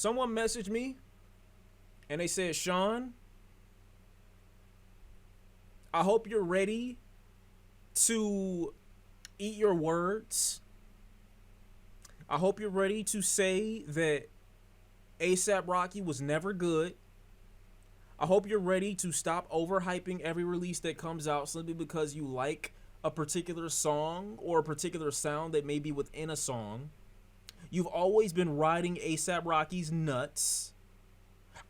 Someone messaged me and they said, Sean, I hope you're ready to eat your words. I hope you're ready to say that A$AP Rocky was never good. I hope you're ready to stop overhyping every release that comes out simply because you like a particular song or a particular sound that may be within a song. You've always been riding A$AP Rocky's nuts.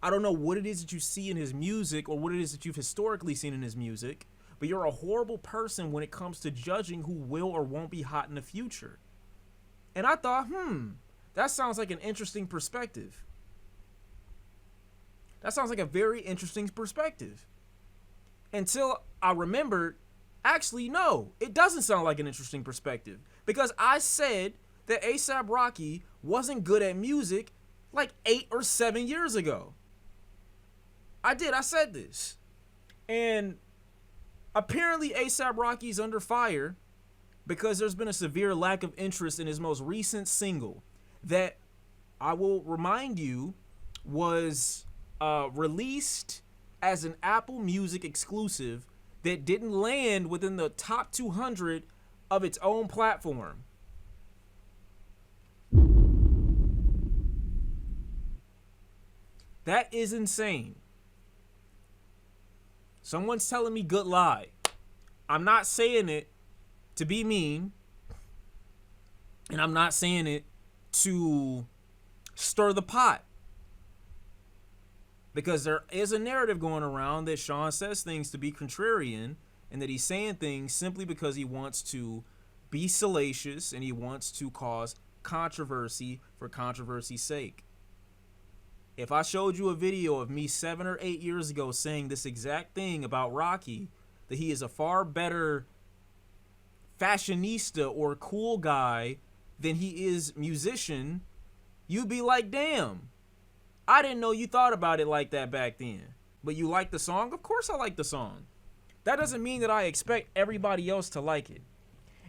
I don't know what it is that you see in his music or what it is that you've historically seen in his music, but you're a horrible person when it comes to judging who will or won't be hot in the future. And I thought, that sounds like an interesting perspective. That sounds like a very interesting perspective. Until I remembered, actually, no, it doesn't sound like an interesting perspective. Because I said that A$AP Rocky wasn't good at music like 8 or 7 years ago. I said this. And apparently A$AP Rocky's under fire because there's been a severe lack of interest in his most recent single that I will remind you was released as an Apple Music exclusive that didn't land within the top 200 of its own platform. That is insane. Someone's telling me good lie. I'm not saying it to be mean, and I'm not saying it to stir the pot. Because there is a narrative going around that Sean says things to be contrarian and that he's saying things simply because he wants to be salacious and he wants to cause controversy for controversy's sake. If I showed you a video of me 7 or 8 years ago saying this exact thing about Rocky, that he is a far better fashionista or cool guy than he is musician, you'd be like, damn, I didn't know you thought about it like that back then. But you like the song? Of course I like the song. That doesn't mean that I expect everybody else to like it.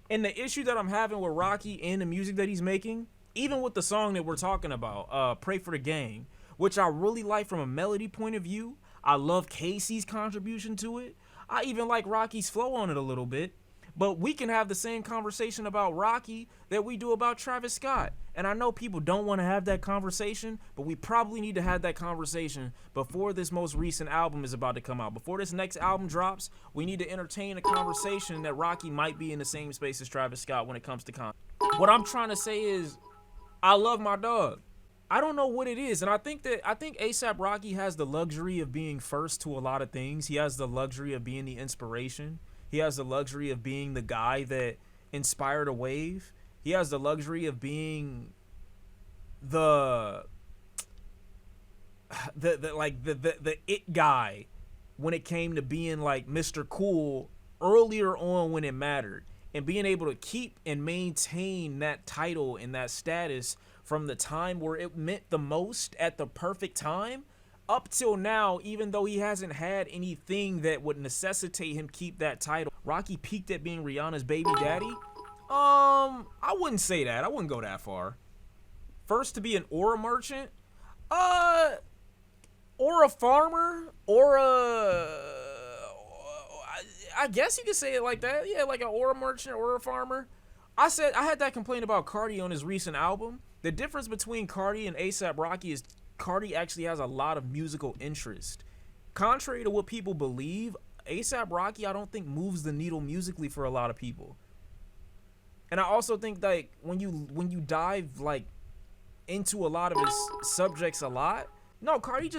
And the issue that I'm having with Rocky and the music that he's making, even with the song that we're talking about, Pray for the Gang, which I really like from a melody point of view. I love Casey's contribution to it. I even like Rocky's flow on it a little bit. But we can have the same conversation about Rocky that we do about Travis Scott. And I know people don't want to have that conversation, but we probably need to have that conversation before this most recent album is about to come out. Before this next album drops, we need to entertain a conversation that Rocky might be in the same space as Travis Scott when it comes to content. What I'm trying to say is, I love my dog. I don't know what it is, and I think A$AP Rocky has the luxury of being first to a lot of things. He has the luxury of being the inspiration. He has the luxury of being the guy that inspired a wave. He has the luxury of being the it guy when it came to being like Mr. Cool earlier on when it mattered, and being able to keep and maintain that title and that status from the time where it meant the most at the perfect time up till now, even though he hasn't had anything that would necessitate him keep that title. Rocky peaked at being Rihanna's baby daddy. I wouldn't say that. I wouldn't go that far. First to be an aura merchant, or a farmer, or I guess you could say it like that. Yeah, like an aura merchant or a farmer. I had that complaint about Cardi on his recent album. The difference between Cardi and A$AP Rocky is Cardi actually has a lot of musical interest. Contrary to what people believe, A$AP Rocky I don't think moves the needle musically for a lot of people. And I also think like when you dive like into a lot of his subjects a lot, no, Cardi's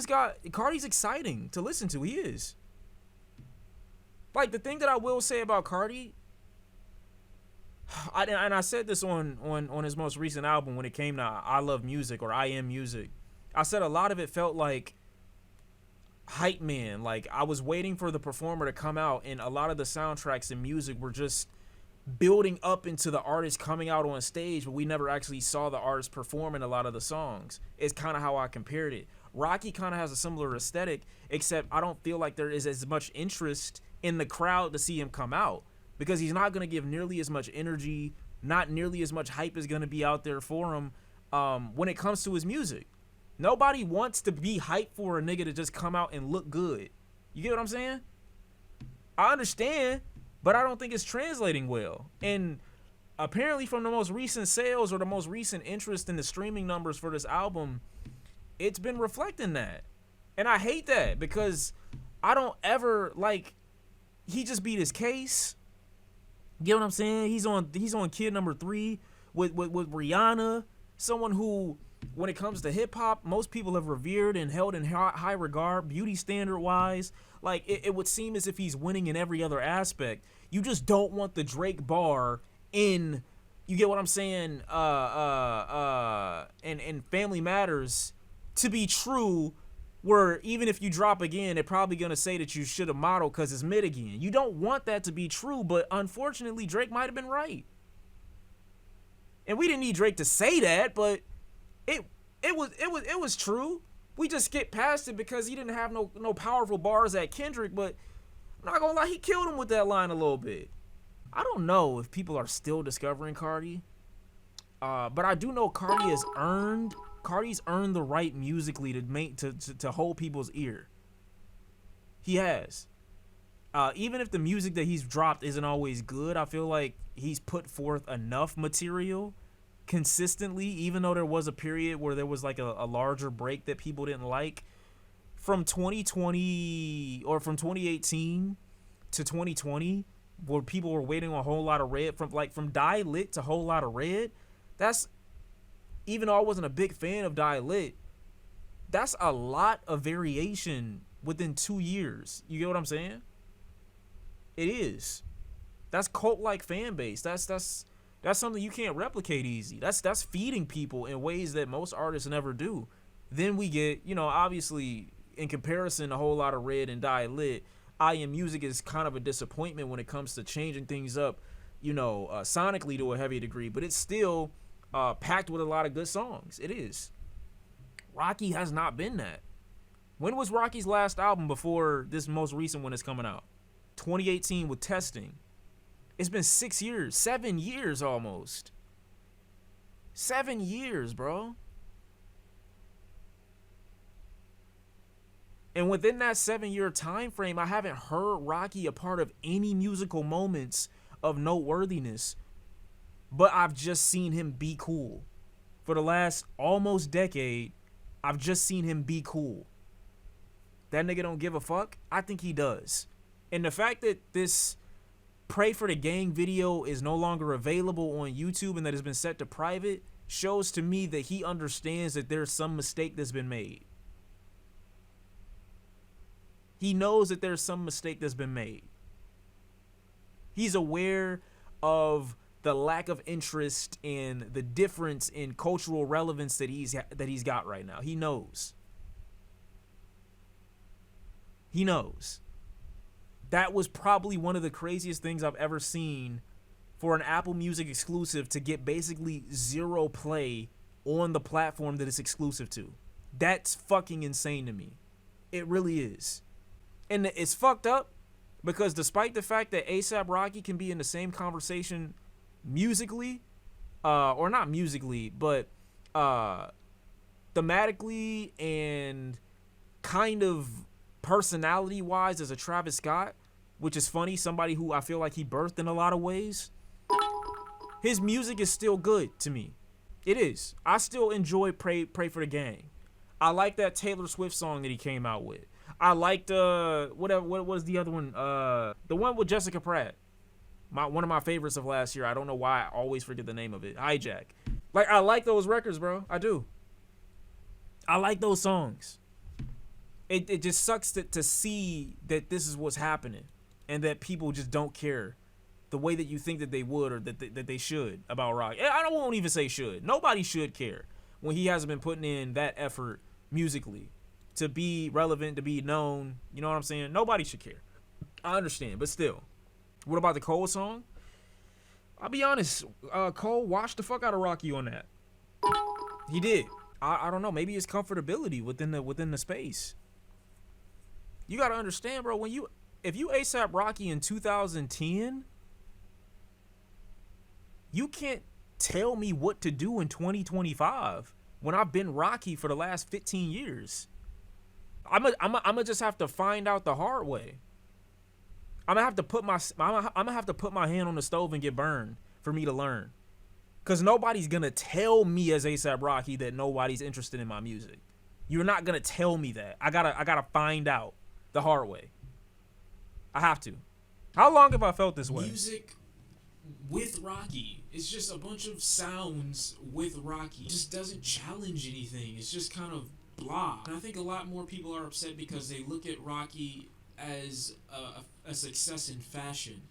exciting to listen to. He is. Like the thing that I will say about Cardi, and I said this on his most recent album when it came to I Love Music or I Am Music. I said a lot of it felt like hype man. Like I was waiting for the performer to come out, and a lot of the soundtracks and music were just building up into the artist coming out on stage, but we never actually saw the artist perform in a lot of the songs. It's kind of how I compared it. Rocky kind of has a similar aesthetic, except I don't feel like there is as much interest in the crowd to see him come out, because he's not going to give nearly as much energy, not nearly as much hype is going to be out there for him when it comes to his music. Nobody wants to be hyped for a nigga to just come out and look good. You get what I'm saying? I understand, but I don't think it's translating well. And apparently from the most recent sales or the most recent interest in the streaming numbers for this album, it's been reflecting that. And I hate that because I don't ever, like, he just beat his case. You get what I'm saying? He's on kid number 3 with Rihanna, someone who, when it comes to hip hop, most people have revered and held in high regard, beauty standard wise. Like, it would seem as if he's winning in every other aspect. You just don't want the Drake bar in, you get what I'm saying, and Family Matters to be true, where even if you drop again, they're probably going to say that you should have modeled because it's mid again. You don't want that to be true, but unfortunately, Drake might have been right. And we didn't need Drake to say that, but it was true. We just skipped past it because he didn't have no powerful bars at Kendrick, but I'm not gonna lie, he killed him with that line a little bit. I don't know if people are still discovering Cardi, but I do know Cardi's earned the right musically to hold people's ear. He has. Even if the music that he's dropped isn't always good, I feel like he's put forth enough material consistently, even though there was a period where there was like a larger break that people didn't like. From 2020 or from 2018 to 2020, where people were waiting on a whole lot of red, from Die Lit to Whole Lot of Red, that's, even though I wasn't a big fan of Die Lit, that's a lot of variation within 2 years. You get what I'm saying? It is. That's cult-like fan base. That's something you can't replicate easy. That's feeding people in ways that most artists never do. Then we get, obviously, in comparison, A Whole Lot of Red and Die Lit, I Am Music is kind of a disappointment when it comes to changing things up, sonically to a heavy degree, but it's still packed with a lot of good songs. It is. Rocky has not been that. When was Rocky's last album before this most recent one is coming out? 2018 with Testing. It's been 6 years, 7 years almost. 7 years, bro. And within that 7-year time frame, I haven't heard Rocky a part of any musical moments of noteworthiness, but I've just seen him be cool. For the last almost decade, I've just seen him be cool. That nigga don't give a fuck? I think he does. And the fact that this Pray for the Gang video is no longer available on YouTube and that has been set to private shows to me that he understands that there's some mistake that's been made. He knows that there's some mistake that's been made. He's aware of the lack of interest and the difference in cultural relevance that he's got right now. He knows. He knows. That was probably one of the craziest things I've ever seen for an Apple Music exclusive to get basically zero play on the platform that it's exclusive to. That's fucking insane to me. It really is. And it's fucked up because despite the fact that A$AP Rocky can be in the same conversation musically, or not musically, but thematically and kind of personality-wise as a Travis Scott, which is funny, somebody who I feel like he birthed in a lot of ways, his music is still good to me. It is. I still enjoy Pray for the Gang. I like that Taylor Swift song that he came out with. I liked what was the other one? The one with Jessica Pratt. One of my favorites of last year. I don't know why I always forget the name of it. Hijack. Like, I like those records, bro. I do. I like those songs. It just sucks to see that this is what's happening and that people just don't care the way that you think that they would or that they should about rock. I won't even say should. Nobody should care when he hasn't been putting in that effort musically to be relevant, to be known. You know what I'm saying? Nobody should care. I understand, but still. What about the Cole song? I'll be honest. Cole washed the fuck out of Rocky on that. He did. I don't know. Maybe it's comfortability within the space. You gotta understand, bro. If you A$AP Rocky in 2010, you can't tell me what to do in 2025. when I've been Rocky for the last 15 years? I'm just have to find out the hard way. I'm gonna have to put my hand on the stove and get burned for me to learn. Cause nobody's gonna tell me as ASAP Rocky that nobody's interested in my music. You're not gonna tell me that. I gotta find out the hard way. I have to. How long have I felt this way? Music with Rocky. It's just a bunch of sounds with Rocky. It just doesn't challenge anything. It's just kind of blah. And I think a lot more people are upset because they look at Rocky as a success in fashion.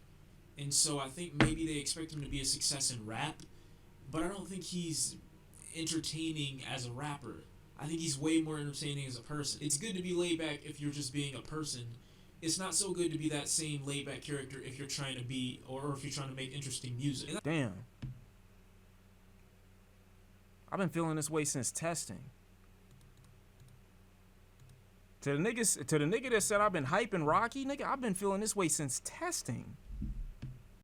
And so I think maybe they expect him to be a success in rap, but I don't think he's entertaining as a rapper. I think he's way more entertaining as a person. It's good to be laid back if you're just being a person. It's not so good to be that same laid back character if you're trying to be, or if you're trying to make interesting music. Damn. I've been feeling this way since testing. To the nigga that said I've been hyping Rocky, nigga, I've been feeling this way since testing.